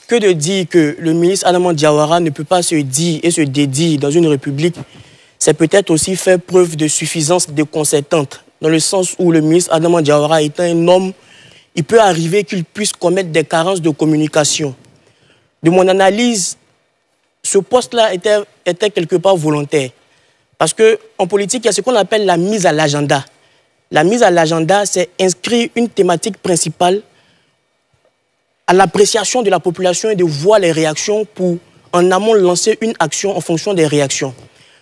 que de dire que le ministre Adama Diawara ne peut pas se dire et se dédier dans une république, c'est peut-être aussi faire preuve de suffisance déconcertante, dans le sens où le ministre Adama Diawara est un homme, il peut arriver qu'il puisse commettre des carences de communication. De mon analyse, ce poste-là était quelque part volontaire. Parce qu'en politique, il y a ce qu'on appelle la mise à l'agenda. La mise à l'agenda, c'est inscrire une thématique principale à l'appréciation de la population et de voir les réactions pour, en amont, lancer une action en fonction des réactions.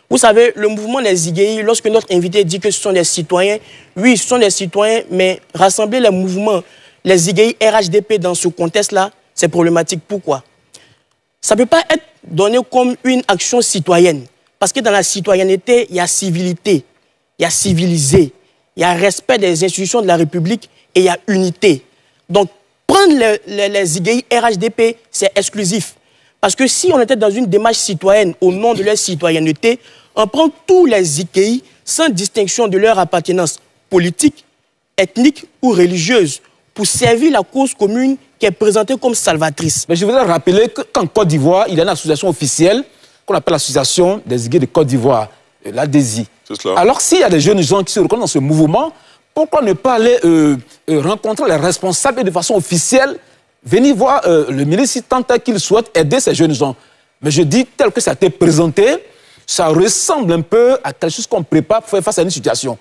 Vous savez, le mouvement des IGI, lorsque notre invité dit que ce sont des citoyens, oui, ce sont des citoyens, mais rassembler les mouvements, les IGI RHDP dans ce contexte-là, c'est problématique. Pourquoi? Ça ne peut pas être donné comme une action citoyenne. Parce que dans la citoyenneté, il y a civilité, il y a civilisé, il y a respect des institutions de la République et il y a unité. Donc, prendre les IGI RHDP, c'est exclusif. Parce que si on était dans une démarche citoyenne au nom de leur citoyenneté, on prend tous les IGI sans distinction de leur appartenance politique, ethnique ou religieuse pour servir la cause commune qui est présentée comme salvatrice. Mais je voudrais rappeler qu'en Côte d'Ivoire, il y a une association officielle qu'on appelle l'association des IGI de Côte d'Ivoire, l'ADESI. Alors s'il y a des jeunes gens qui se reconnaissent dans ce mouvement, pourquoi ne pas aller rencontrer les responsables et de façon officielle venir voir le ministre tant qu'il souhaite aider ces jeunes gens? Mais je dis, tel que ça a été présenté, ça ressemble un peu à quelque chose qu'on prépare pour faire face à une situation.